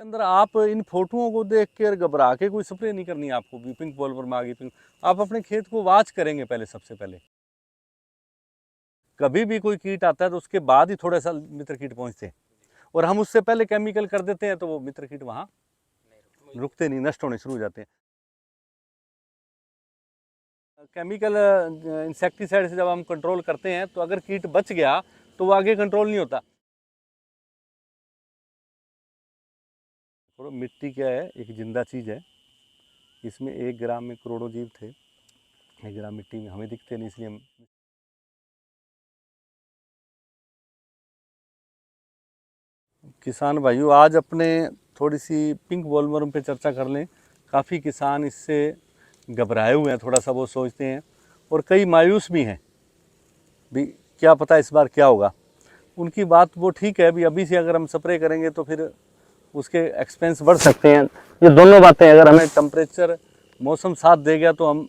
अंदर आप इन फोटोओं को देख कर घबरा के कोई स्प्रे नहीं करनी है आपको भी पिंक बॉल पर मागी पिंक। आप अपने खेत को वॉच करेंगे पहले, सबसे पहले कभी भी कोई कीट आता है तो उसके बाद ही थोड़ा सा मित्र कीट पहुंचते हैं, और हम उससे पहले केमिकल कर देते हैं तो वो मित्र कीट वहां रुकते नहीं, नष्ट होने शुरू हो जाते हैं। केमिकल इंसेक्टिसाइड से जब हम कंट्रोल करते हैं तो अगर कीट बच गया तो वो आगे कंट्रोल नहीं होता। मिट्टी क्या है, एक जिंदा चीज़ है, इसमें 1 ग्राम में करोड़ों जीव थे। 1 ग्राम मिट्टी में हमें दिखते नहीं, इसलिए हम किसान भाइयों आज अपने थोड़ी सी पिंक बॉलवर्म पे चर्चा कर लें। काफ़ी किसान इससे घबराए हुए हैं, थोड़ा सा वो सोचते हैं, और कई मायूस भी हैं भी क्या पता इस बार क्या होगा। उनकी बात वो ठीक है भी, अभी से अगर हम स्प्रे करेंगे तो फिर उसके एक्सपेंस बढ़ सकते हैं। ये दोनों बातें, अगर हमें टेम्परेचर मौसम साथ दे गया तो हम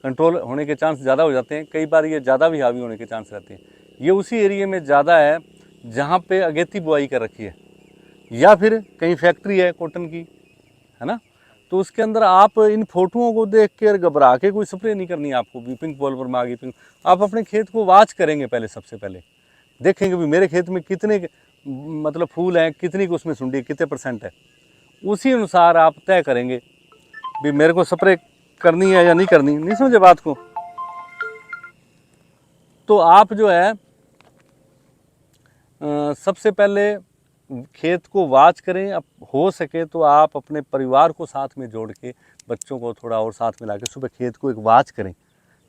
कंट्रोल होने के चांस ज़्यादा हो जाते हैं। कई बार ये ज़्यादा भी हावी होने के चांस रहते हैं। ये उसी एरिया में ज़्यादा है जहाँ पे अगेती बुआई कर रखी है, या फिर कहीं फैक्ट्री है कॉटन की, है ना, तो उसके अंदर आप इन फोटोओं को देख कर घबरा के कोई स्प्रे नहीं करनी है आपको भी पिंक बॉल पर मागी पिंक। आप अपने खेत को वॉच करेंगे पहले, सबसे पहले देखेंगे भी मेरे खेत में कितने मतलब फूल हैं, कितनी को उसमें सुंडी, कितने % है, उसी अनुसार आप तय करेंगे भी मेरे को स्प्रे करनी है या नहीं करनी। नहीं समझे बात को? तो आप जो है सबसे पहले खेत को वॉच करें। अब हो सके तो आप अपने परिवार को साथ में जोड़ के, बच्चों को थोड़ा और साथ मिला के सुबह खेत को एक वॉच करें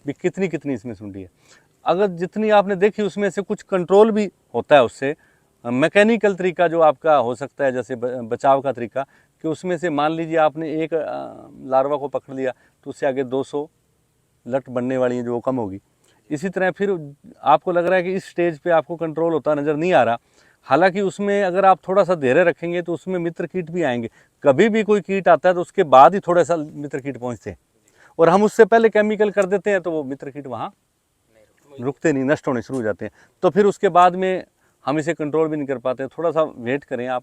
भी कितनी कितनी इसमें सुंडी है। अगर जितनी आपने देखी उसमें से कुछ कंट्रोल भी होता है उससे। मैकेनिकल तरीका जो आपका हो सकता है, जैसे बचाव का तरीका, कि उसमें से मान लीजिए आपने एक लार्वा को पकड़ लिया तो उससे आगे 200 लट बनने वाली हैं जो वो कम होगी। इसी तरह फिर आपको लग रहा है कि इस स्टेज पे आपको कंट्रोल होता नज़र नहीं आ रहा, हालांकि उसमें अगर आप थोड़ा सा धैर्य रखेंगे तो उसमें मित्र कीट भी आएंगे। कभी भी कोई कीट आता है तो उसके बाद ही थोड़ा सा मित्र कीट पहुँचते हैं, और हम उससे पहले केमिकल कर देते हैं तो वो मित्र कीट वहाँ रुकते नहीं, नष्ट होने शुरू हो जाते हैं। तो फिर उसके बाद में हम इसे कंट्रोल भी नहीं कर पाते। थोड़ा सा वेट करें आप,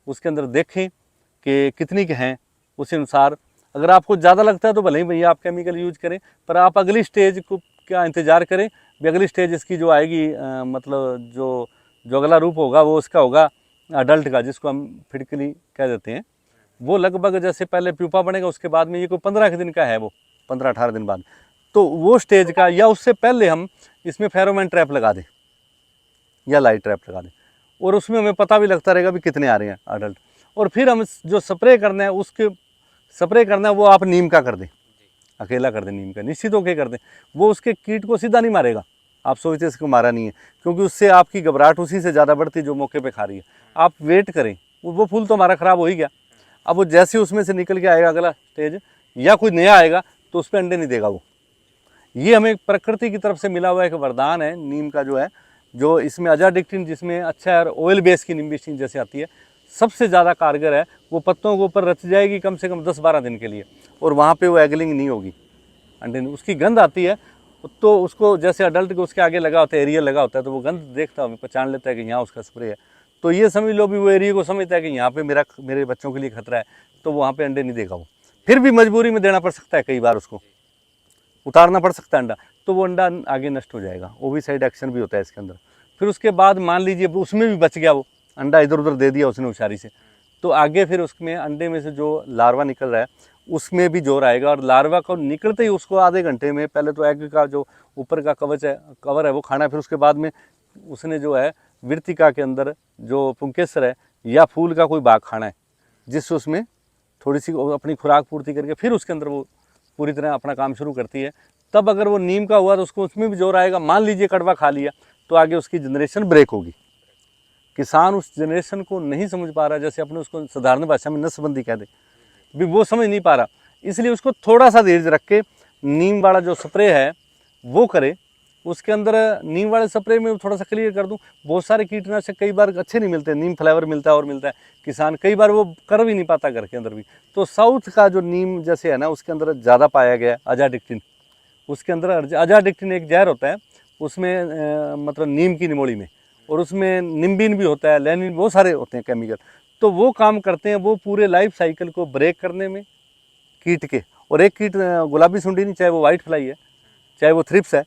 उसके अंदर देखें कि कितनी के हैं, उसी अनुसार अगर आपको ज़्यादा लगता है तो भले ही भैया आप केमिकल यूज करें, पर आप अगली स्टेज को क्या इंतज़ार करें भी। अगली स्टेज इसकी जो आएगी मतलब जो जो अगला रूप होगा वो उसका होगा अडल्ट का, जिसको हम फिडकली कह देते हैं। वो लगभग जैसे पहले प्यूपा बनेगा, उसके बाद में ये कोई 15 के दिन का है, वो 15-18 दिन बाद, तो वो स्टेज का, या उससे पहले हम इसमें फेरोमोन ट्रैप लगा दें या लाइट ट्रैप लगा दें, और उसमें हमें पता भी लगता रहेगा भी कितने आ रहे हैं अडल्ट। और फिर हम जो स्प्रे करना है, उसके स्प्रे करना है वो आप नीम का कर दें, अकेला कर दें, नीम का निश्चित होकर कर दें। वो उसके कीट को सीधा नहीं मारेगा, आप सोचते इसको मारा नहीं है, क्योंकि उससे आपकी घबराहट उसी से ज़्यादा बढ़ती जो मौके पे खा रही है। आप वेट करें, वो फूल तो हमारा ख़राब हो ही गया, अब वो जैसे उसमें से निकल के आएगा अगला स्टेज या कोई नया आएगा तो उस पर अंडे नहीं देगा वो। ये हमें प्रकृति की तरफ से मिला हुआ एक वरदान है नीम का जो है, जो इसमें अजाडिक्टिन, जिसमें अच्छा है, ऑयल बेस की निम्बिस्टिन जैसे आती है, सबसे ज़्यादा कारगर है। वो पत्तों के ऊपर रच जाएगी कम से कम 10-12 दिन के लिए, और वहाँ पे वो एगलिंग नहीं होगी, अंडे नहीं। उसकी गंध आती है तो उसको जैसे अडल्ट को उसके आगे लगा होता है, एरिया लगा होता है, तो वो गंध देखता है, पहचान लेता है कि यहाँ उसका स्प्रे है। तो ये समझ लो भी वो एरिया को समझता है कि यहाँ पे मेरे बच्चों के लिए खतरा है, तो वहाँ पे अंडे नहीं देगा वो। फिर भी मजबूरी में देना पड़ सकता है, कई बार उसको उतारना पड़ सकता है अंडा, तो वो अंडा आगे नष्ट हो जाएगा। ओविसाइड एक्शन भी होता है इसके अंदर। फिर उसके बाद मान लीजिए उसमें भी बच गया, वो अंडा इधर उधर दे दिया उसने होशियारी से, तो आगे फिर उसमें अंडे में से जो लार्वा निकल रहा है उसमें भी जोर आएगा, और लार्वा को निकलते ही उसको आधे घंटे में पहले तो एग का जो ऊपर का कवर है वो खाना है, फिर उसके बाद में उसने जो है वृत्तिका के अंदर जो पुंकेसर है या फूल का कोई भाग खाना है, जिससे उसमें थोड़ी सी अपनी खुराक पूर्ति करके फिर उसके अंदर वो पूरी तरह अपना काम शुरू करती है। तब अगर वो नीम का हुआ तो उसको उसमें भी जोर आएगा। मान लीजिए कड़वा खा लिया तो आगे उसकी जनरेशन ब्रेक होगी। किसान उस जनरेशन को नहीं समझ पा रहा, जैसे अपने उसको साधारण भाषा में नसबंदी कह दे भी, वो समझ नहीं पा रहा, इसलिए उसको थोड़ा सा धीरज रख के नीम वाला जो स्प्रे है वो करे। उसके अंदर नीम वाले स्प्रे में थोड़ा सा क्लियर कर दूं, बहुत सारे कीटनाशक कई बार अच्छे नहीं मिलते, नीम फ्लेवर मिलता है और मिलता है, किसान कई बार वो कर भी नहीं पाता घर के अंदर भी। तो साउथ का जो नीम जैसे है ना, उसके अंदर ज़्यादा पाया गया है अजाडिक्टिन। उसके अंदर अजाडिक्टिन एक जहर होता है उसमें मतलब नीम की निमोली में, और उसमें निम्बिन भी होता है, लैनिन, बहुत सारे होते हैं केमिकल। तो वो काम करते हैं, वो पूरे लाइफ साइकिल को ब्रेक करने में कीट के। और एक कीट गुलाबी सुंडी नहीं, चाहे वो वाइट फ्लाई है, चाहे वो थ्रिप्स है,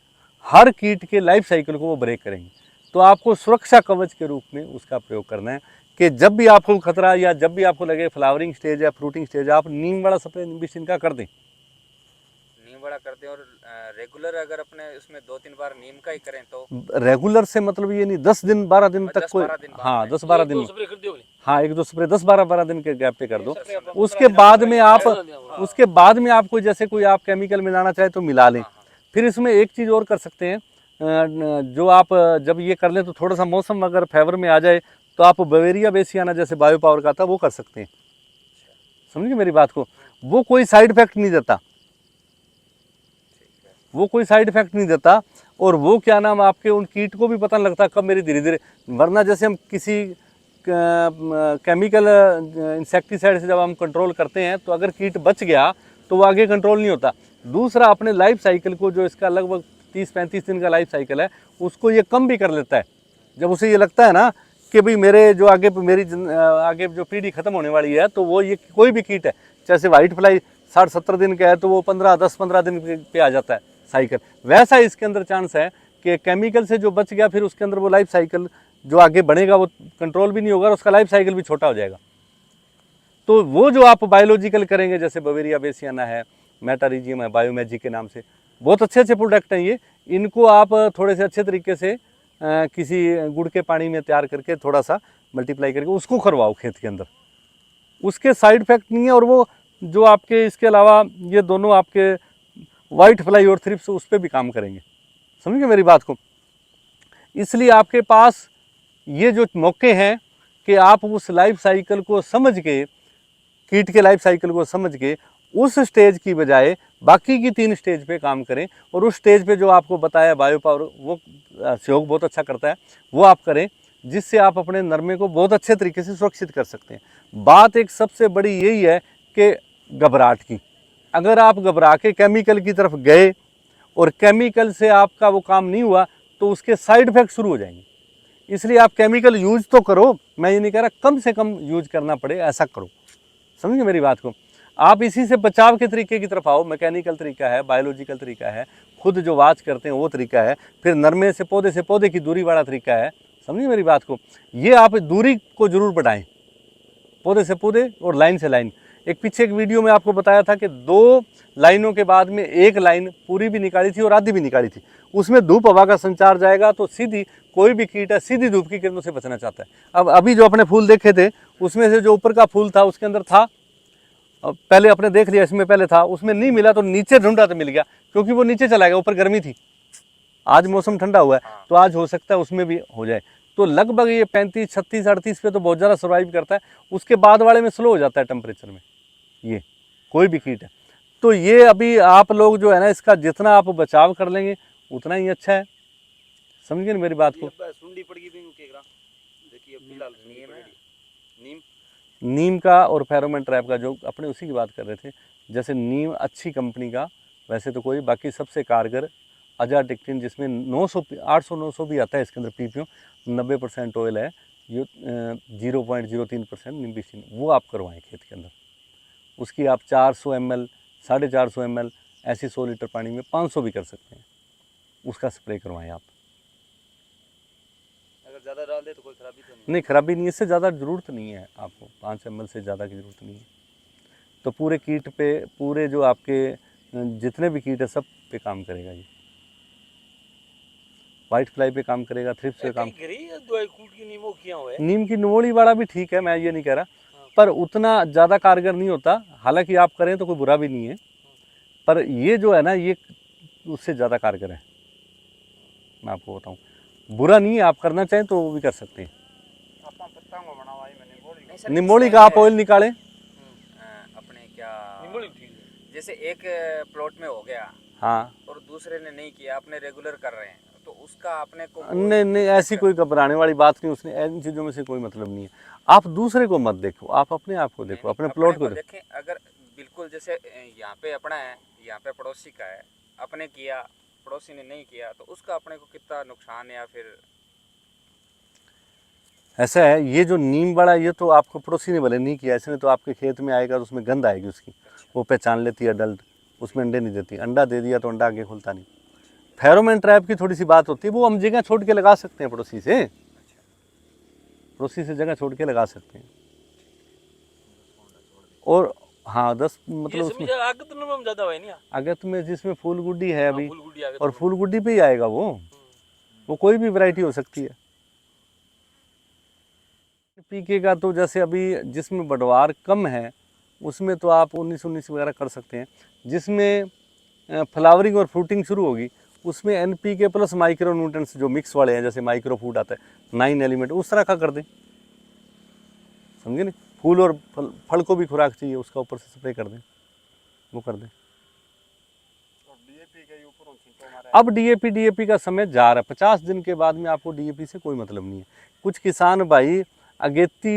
हर कीट के लाइफ साइकिल को वो ब्रेक करेंगे। तो आपको सुरक्षा कवच के रूप में उसका प्रयोग करना है कि जब भी आपको खतरा या जब भी आपको लगे फ्लावरिंग स्टेज या फ्रूटिंग स्टेज, आप नीम वाला स्प्रे निम्बिस्टिन का कर दें। नीम वाला करते हैं। और रेगुलर अगर अपने उसमें 2-3 बार नीम का ही करें तो रेगुलर से मतलब ये नहीं 10 दिन 12 दिन तक कोई, 10-12 दिन बाद हाँ में 10-12 दिन, स्प्रे कर दियो हाँ 1-2 स्प्रे 10-12 दिन के गैप पे कर दो। उसके बाद में आप, उसके बाद में आपको जैसे कोई आप केमिकल मिलाना चाहे तो मिला लें। फिर इसमें एक चीज़ और कर सकते हैं, जो आप जब ये कर लें तो थोड़ा सा मौसम अगर फेवर में आ जाए तो आप बवेरिया बेसियाना जैसे बायो पावर का था वो कर सकते हैं। समझिए मेरी बात को, वो कोई साइड इफेक्ट नहीं देता, वो कोई साइड इफेक्ट नहीं देता। और वो क्या नाम आपके उन कीट को भी पता नहीं लगता कब मेरी धीरे धीरे, वरना जैसे हम किसी केमिकल इंसेक्टिसाइड से जब हम कंट्रोल करते हैं तो अगर कीट बच गया तो वो आगे कंट्रोल नहीं होता। दूसरा अपने लाइफ साइकिल को, जो इसका लगभग 30-35 दिन का लाइफ साइकिल है, उसको ये कम भी कर लेता है। जब उसे ये लगता है ना कि भाई मेरे जो आगे मेरी आगे जो पीढ़ी खत्म होने वाली है, तो वो ये कोई भी कीट है, जैसे वाइट फ्लाई 60-70 दिन का है तो वो 10-15 दिन पे आ जाता है साइकिल। वैसा इसके अंदर चांस है कि केमिकल से जो बच गया फिर उसके अंदर वो लाइफ साइकिल जो आगे बढ़ेगा वो कंट्रोल भी नहीं होगा और उसका लाइफ साइकिल भी छोटा हो जाएगा। तो वो जो आप बायोलॉजिकल करेंगे, जैसे बवेरिया बेसियाना है, मेटारिजियम है, बायोमैजिक के नाम से, बहुत अच्छे अच्छे प्रोडक्ट हैं ये। इनको आप थोड़े से अच्छे तरीके से किसी गुड़ के पानी में तैयार करके थोड़ा सा मल्टीप्लाई करके उसको करवाओ खेत के अंदर, उसके साइड इफेक्ट नहीं है। और वो जो आपके इसके अलावा ये दोनों आपके वाइट फ्लाई और थ्रिप्स उस पर भी काम करेंगे। समझिए मेरी बात को। इसलिए आपके पास ये जो मौके हैं कि आप उस लाइफ साइकिल को समझ के, कीट के लाइफ साइकिल को समझ के, उस स्टेज की बजाय बाकी की 3 स्टेज पे काम करें। और उस स्टेज पे जो आपको बताया बायो पावर, वो सहयोग बहुत अच्छा करता है, वो आप करें, जिससे आप अपने नरमे को बहुत अच्छे तरीके से सुरक्षित कर सकते हैं। बात एक सबसे बड़ी यही है कि घबराहट की, अगर आप घबरा के केमिकल की तरफ गए और केमिकल से आपका वो काम नहीं हुआ तो उसके साइड इफेक्ट शुरू हो जाएंगे। इसलिए आप केमिकल यूज तो करो, मैं ये नहीं कह रहा कम से कम यूज करना पड़े, ऐसा करो। समझिए मेरी बात को। आप इसी से बचाव के तरीके की तरफ आओ। मैकेनिकल तरीका है, बायोलॉजिकल तरीका है, खुद जो वाच करते हैं वो तरीका है, फिर नरमे से पौधे की दूरी वाला तरीका है। समझिए मेरी बात को। ये आप दूरी को जरूर बढ़ाएं, पौधे से पौधे और लाइन से लाइन। एक पीछे एक वीडियो में आपको बताया था कि 2 लाइनों के बाद में एक लाइन पूरी भी निकाली थी और आधी भी निकाली थी। उसमें धूप हवा का संचार जाएगा तो सीधी, कोई भी कीट है सीधी धूप की किरणों से बचना चाहता है। अब अभी जो अपने फूल देखे थे उसमें से जो ऊपर का फूल था उसके अंदर था, पहले अपने देख लिया, इसमें पहले था, उसमें नहीं मिला तो नीचे ढूंढा तो मिल गया, क्योंकि वो नीचे चला गया, ऊपर गर्मी थी। आज मौसम ठंडा हुआ है तो आज हो सकता है उसमें भी हो जाए। तो लगभग ये 35, 36, 38 पे तो बहुत ज़्यादा सर्वाइव करता है। उसके बाद वाले में स्लो हो जाता है टेम्परेचर में, ये कोई भी कीट है। तो ये अभी आप लोग जो है ना, इसका जितना आप बचाव कर लेंगे उतना ही अच्छा है। समझिए ना मेरी बात को। सुंडी पड़ गई देखिए फिलहाल नीम नीम का और फेरोमोन ट्रैप का, जो अपने उसी की बात कर रहे थे, जैसे नीम अच्छी कंपनी का, वैसे तो कोई, बाकी सबसे कारगर अजाडिक्टिन, जिसमें 900 800-900 भी आता है इसके अंदर पीपीओ, 90% ऑयल है, ये 0.03% निम्बिस्टिन, वो आप करवाएं खेत के अंदर। उसकी आप 400 ml, 450 ml ऐसी 100 लीटर पानी में 500 भी कर सकते हैं, उसका स्प्रे करवाएं आप। अगर ज़्यादा डाल दे तो कोई खराबी तो नहीं, खराबी नहीं, इससे ज़्यादा ज़रूरत नहीं है आपको, 5 ml से ज़्यादा की ज़रूरत नहीं है। तो पूरे कीट पे, पूरे जो आपके जितने भी कीट है सब पे काम करेगा ये। वाइट फ्लाई पे काम करेगा, थ्रिप्स पे काम। नीम की निमोली वाला भी ठीक है, मैं ये नहीं कह रहा, पर उतना ज़्यादा कारगर नहीं होता। हालांकि आप करें तो कोई बुरा भी नहीं है, पर ये जो है ना, ये उससे ज़्यादा कारगर है, मैं आपको बताऊँ। बुरा नहीं है, आप करना चाहें तो वो भी कर सकते हैं। निमोली का आप ऑयल निकालें, अपने क्या जैसे एक प्लॉट में हो गया, हाँ, और दूसरे ने नहीं किया, अपने रेगुलर कर रहे हैं, तो उसका अपने को नहीं ऐसी कोई घबराने वाली बात नहीं, उसने इन चीज़ों में से कोई मतलब नहीं है। आप दूसरे को मत देखो, आप अपने आप को देखो, अपने प्लॉट को देखो। देखें। अगर बिल्कुल जैसे यहाँ पे अपना है, यहाँ पे पड़ोसी का है, अपने किया, पड़ोसी ने नहीं किया, तो उसका अपने को कितना नुकसान, या फिर ऐसा है, ये जो नीम वाला ये तो आपको पड़ोसी ने भले नहीं किया, ऐसे तो आपके खेत में आएगा तो उसमें गंध आएगी उसकी, वो पहचान लेती है अडल्ट, उसमें अंडे नहीं देती, अंडा दे दिया तो अंडा आगे खुलता नहीं। फेरोमोन ट्रैप की थोड़ी सी बात होती है, वो हम जगह छोड़ के लगा सकते हैं, पड़ोसी से जगह छोड़ के लगा सकते हैं। और हाँ 10 मतलब उसमें आगत में ज्यादा है नहीं, आगत में जिसमें फूल गुड्डी है अभी, फूल गुड्डी आगत और फूल गुड्डी पे ही आएगा वो कोई भी वैरायटी हो सकती है। पीके का तो जैसे अभी जिसमें बढ़वार कम है उसमें तो आप 19-19 वगैरह कर सकते हैं। जिसमें फ्लावरिंग और फ्रूटिंग शुरू होगी उसमें एनपीके प्लस माइक्रो न्यूट्रिएंट्स जो मिक्स वाले हैं, जैसे माइक्रो फूड आता है 9 एलिमेंट, उस तरह का कर दें, समझे नहीं। फूल और फल को भी खुराक चाहिए, उसका ऊपर से स्प्रे कर दें, वो कर दें। अब डीएपी का समय जा रहा है, 50 दिन के बाद में आपको डीएपी से कोई मतलब नहीं है। कुछ किसान भाई अगेती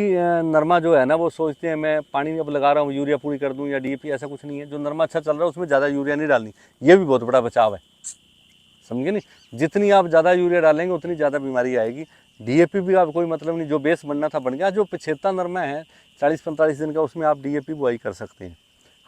नरमा जो है ना वो सोचते हैं मैं पानी अब लगा रहा हूँ यूरिया पूरी कर दूँ या डीएपी, ऐसा कुछ नहीं है। जो नरमा अच्छा चल रहा है उसमें ज़्यादा यूरिया नहीं डालनी, ये भी बहुत बड़ा बचाव है, समझे नहीं। जितनी आप ज़्यादा यूरिया डालेंगे उतनी ज़्यादा बीमारी आएगी। डीएपी भी आप कोई मतलब नहीं, जो बेस बनना था बन गया। जो पिछेता नरमा है 40-45 दिन का, उसमें आप डीएपी बुआई कर सकते हैं,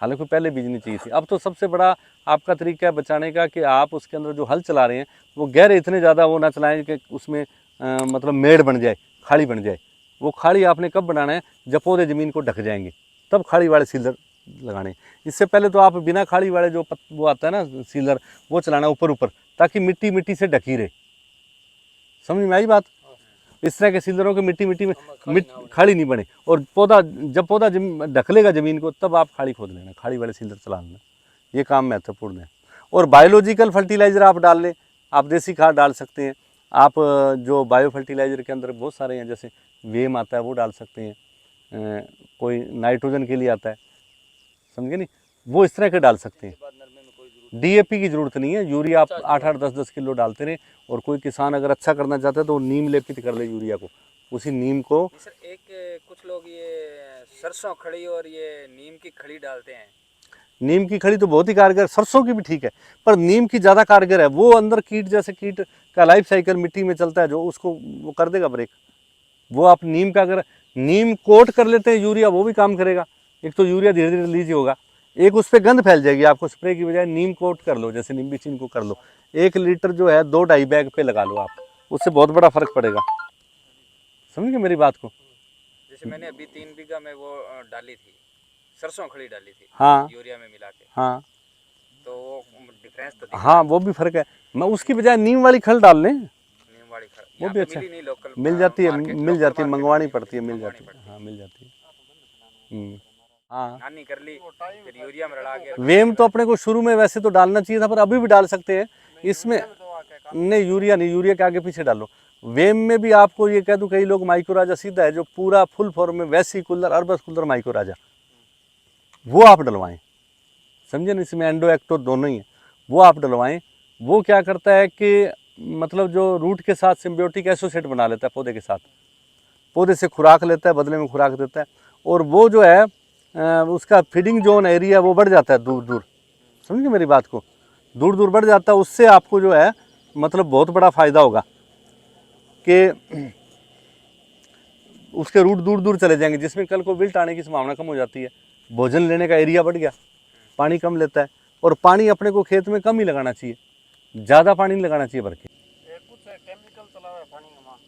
हालांकि पहले बीजनी चाहिए थी। अब तो सबसे बड़ा आपका तरीका है बचाने का कि आप उसके अंदर जो हल चला रहे हैं वो गहरे इतने ज़्यादा वो ना चलाएं कि उसमें मतलब मेड़ बन जाए, खाड़ी बन जाए। वो खाड़ी आपने कब बनाना है, जब पौधे ज़मीन को ढक जाएंगे तब खाड़ी वाले सीलर लगाने। इससे पहले तो आप बिना खाड़ी वाले जो वो आता है ना सीलर, वो चलाना ऊपर ऊपर, ताकि मिट्टी से ढकी रहे। समझ में आई बात। इस तरह के सीलरों के मिट्टी में खाड़ी नहीं बने, और जब पौधा ढक लेगा ज़मीन को तब आप खाड़ी खोद लेना, खाड़ी वाले सीलर चला लेना, ये काम महत्वपूर्ण है। और बायोलॉजिकल फर्टिलाइज़र आप डाल लें, आप देसी खाद डाल सकते हैं। आप जो बायो फर्टिलाइज़र के अंदर बहुत सारे हैं, जैसे वेम आता है वो डाल सकते हैं, कोई नाइट्रोजन के लिए आता है, समझे नहीं, वो इस तरह के डाल सकते हैं। डीएपी की ज़रूरत नहीं है, यूरिया आप 8-8, 10-10 किलो डालते रहें। और कोई किसान अगर अच्छा करना चाहता है तो नीम लेपित कर ले यूरिया को, उसी नीम को। सर एक कुछ लोग ये सरसों खड़ी और ये नीम की खड़ी डालते हैं। नीम की खड़ी तो बहुत ही कारगर, सरसों की भी ठीक है, पर नीम की ज़्यादा कारगर है। वो अंदर कीट, जैसे कीट का लाइफ साइकिल मिट्टी में चलता है जो, उसको वो कर देगा ब्रेक। वो आप नीम का अगर नीम कोट कर लेते हैं यूरिया, वो भी काम करेगा। एक तो यूरिया धीरे धीरे रिलीज होगा, एक उस पर गंध फैल जाएगी। आपको स्प्रे की बजाय नीम कोट कर लो, जैसे निम्बिचिन को कर लो। 1 लीटर जो है 2-2.5 बैग पे लगा लो आप, उससे बहुत बड़ा फर्क पड़ेगा। समझिए मेरी बात को। जैसे मैंने अभी 3 बीघा में वो डाली थी, सरसों खड़ी डाली थी, हाँ यूरिया में मिला के, हाँ तो वो डिफरेंस तो दिखा। हाँ, वो भी फर्क है। मैं उसकी बजाय नीम वाली खल डाल लें, नीम वाली खड़ी वो भी अच्छा मिली नहीं, लोकल मिल जाती है, मार्केट, मिल जाती है, लोकल मंगवानी मार्केट पड़ती है, मिल मंगवानी जाती है, पड़ती हाँ मिल जाती है। हाँ, नानी कर ली, फिर यूरिया में रला के। वेम तो अपने को शुरू में वैसे तो डालना चाहिए था, पर अभी भी डाल सकते हैं इसमें। नहीं यूरिया नहीं, यूरिया के आगे पीछे डालो। वेम में भी आपको ये कह दूं, कई लोग माइक्रोराजा सीधा है जो पूरा फुल फॉर्म में, वेसिकुलर, अर्बस्कुलर माइक्रोराजा, वो आप डलवाएं, समझे ना। इसमें एंडो एक्टो दोनों ही है, वो आप डलवाएं। वो क्या करता है कि मतलब जो रूट के साथ सिम्बियोटिक एसोसिएट बना लेता है पौधे के साथ, पौधे से खुराक लेता है, बदले में खुराक देता है। और वो जो है उसका फीडिंग जोन एरिया वो बढ़ जाता है दूर दूर, समझिए मेरी बात को, दूर दूर बढ़ जाता है। उससे आपको जो है मतलब बहुत बड़ा फ़ायदा होगा कि उसके रूट दूर दूर चले जाएंगे, जिसमें कल को विल्ट आने की संभावना कम हो जाती है। भोजन लेने का एरिया बढ़ गया, पानी कम लेता है। और पानी अपने को खेत में कम ही लगाना चाहिए, ज़्यादा पानी नहीं लगाना चाहिए भर के। कुछ केमिकल चला हुआ है पानी में वहाँ,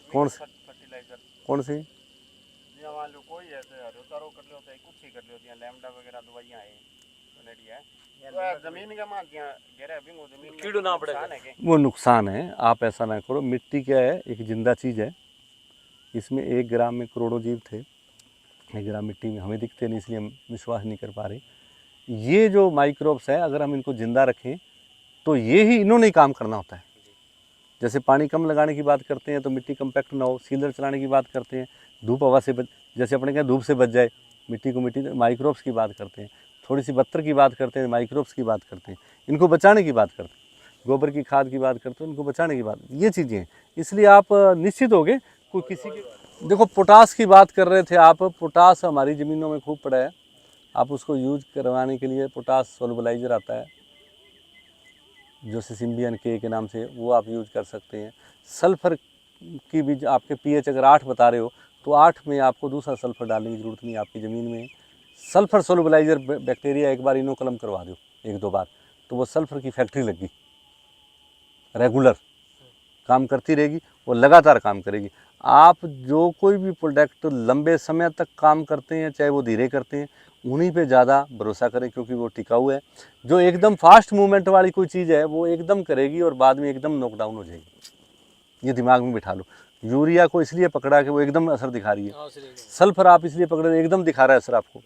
कौन से फर्टिलाइजर कौन सी जिया मान लो कोई ऐसे हरोतारो कर लो तो कुछ ही कर लो, दिया लैम्डा वगैरह दवाइयाँ हैं रेडी है, तो जमीन का मान दिया गहरा बिंगो जमीन में कीड़ू ना पड़े नुकसान है के? वो नुकसान है, आप ऐसा ना करो। मिट्टी क्या है, एक जिंदा चीज़ है, इसमें 1 ग्राम में करोड़ों जीव थे। 1 ग्राम मिट्टी में हमें दिखते नहीं, इसलिए हम विश्वास नहीं कर पा रहे। ये जो माइक्रोब्स है, अगर हम इनको जिंदा रखें तो ये ही इन्होंने ही काम करना होता है। जैसे पानी कम लगाने की बात करते हैं तो मिट्टी कम्पैक्ट ना हो, सीलर चलाने की बात करते हैं, धूप हवा से जैसे अपने क्या धूप से बच जाए मिट्टी को, मिट्टी माइक्रोब्स की बात करते हैं, थोड़ी सी बत्तर की बात करते हैं, माइक्रोब्स की बात करते हैं, इनको बचाने की बात करते हैं, गोबर की खाद की बात करते हैं, इनको बचाने की बात, ये चीज़ें हैं। इसलिए आप निश्चित हो गए कोई किसी के। देखो पोटास की बात कर रहे थे आप, पोटास हमारी ज़मीनों में खूब पड़ा है। आप उसको यूज करवाने के लिए पोटास सोल्युबलाइजर आता है जो सिम्बियन के नाम से, वो आप यूज कर सकते हैं। सल्फर की भी आपके पीएच अगर 8 बता रहे हो तो 8 में आपको दूसरा सल्फर डालने की ज़रूरत नहीं। आपकी ज़मीन में सल्फर सोलुबलाइजर बैक्टीरिया एक बार इनोकुलम करवा दो 1-2 बार, तो वो सल्फर की फैक्ट्री लग गई, रेगुलर काम करती रहेगी, वो लगातार काम करेगी। आप जो कोई भी प्रोडक्ट लंबे समय तक काम करते हैं, चाहे वो धीरे करते हैं, उन्हीं पे ज़्यादा भरोसा करें क्योंकि वो टिकाऊ है। जो एकदम फास्ट मूवमेंट वाली कोई चीज़ है वो एकदम करेगी और बाद में एकदम नॉकडाउन हो जाएगी, ये दिमाग में बिठा लो। यूरिया को इसलिए पकड़ा कि वो एकदम असर दिखा रही है, सल्फर आप इसलिए पकड़े एकदम दिखा रहा है असर आपको,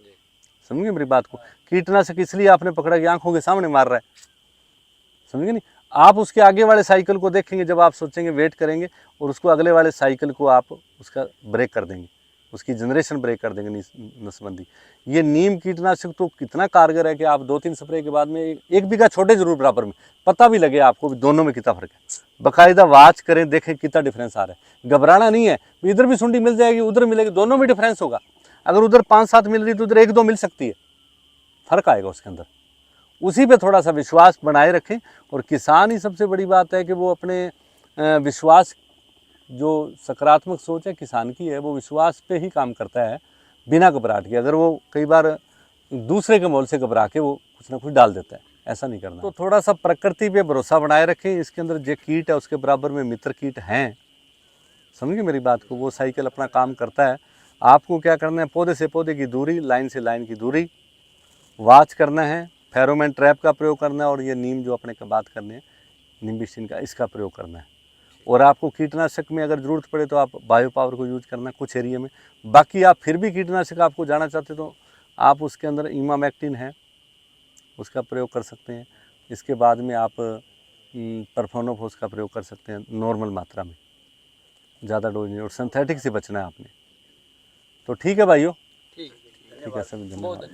समझिए मेरी बात को। कीटनाशक इसलिए आपने पकड़ा कि आंखों के सामने मार रहा है, समझिए नहीं। आप उसके आगे वाले साइकिल को देखेंगे, जब आप सोचेंगे वेट करेंगे और उसको अगले वाले साइकिल को आप उसका ब्रेक कर देंगे, उसकी जनरेशन ब्रेक कर देंगे नसबंदी। ये नीम कीटनाशक तो कितना कारगर है कि आप 2-3 स्प्रे के बाद में 1 बीघा छोटे जरूर बराबर में पता भी लगे आपको भी दोनों में कितना फर्क है। बाकायदा वाच करें, देखें कितना डिफरेंस आ रहा है। घबराना नहीं है, इधर भी सुंडी मिल जाएगी उधर मिलेगी, दोनों में डिफरेंस होगा। अगर उधर 5-7 मिल रही तो उधर 1-2 मिल सकती है, फर्क आएगा उसके अंदर। उसी पे थोड़ा सा विश्वास बनाए रखें। और किसान ही सबसे बड़ी बात है कि वो अपने विश्वास, जो सकारात्मक सोच है किसान की है, वो विश्वास पे ही काम करता है बिना घबराहट के। अगर वो कई बार दूसरे के मोल से घबरा के वो कुछ ना कुछ डाल देता है, ऐसा नहीं करना। तो थोड़ा सा प्रकृति पे भरोसा बनाए रखें। इसके अंदर जो कीट है उसके बराबर में मित्र कीट हैं, समझिए मेरी बात को। वो साइकिल अपना काम करता है। आपको क्या करना है, पौधे से पौधे की दूरी, लाइन से लाइन की दूरी, वाच करना है, फेरोमोन ट्रैप का प्रयोग करना है, और ये नीम जो अपने का बात करने हैं निम्बिस्टिन का, इसका प्रयोग करना है। और आपको कीटनाशक में अगर ज़रूरत पड़े तो आप बायो पावर को यूज करना कुछ एरिया में। बाकी आप फिर भी कीटनाशक आपको जाना चाहते तो आप उसके अंदर इमामेक्टिन है, उसका प्रयोग कर सकते हैं। इसके बाद में आप परफोनोफोस का प्रयोग कर सकते हैं नॉर्मल मात्रा में, ज़्यादा डोज नहीं, और सिंथेटिक से बचना है आपने। तो ठीक है भाइयों, ठीक है सभी, धन्यवाद।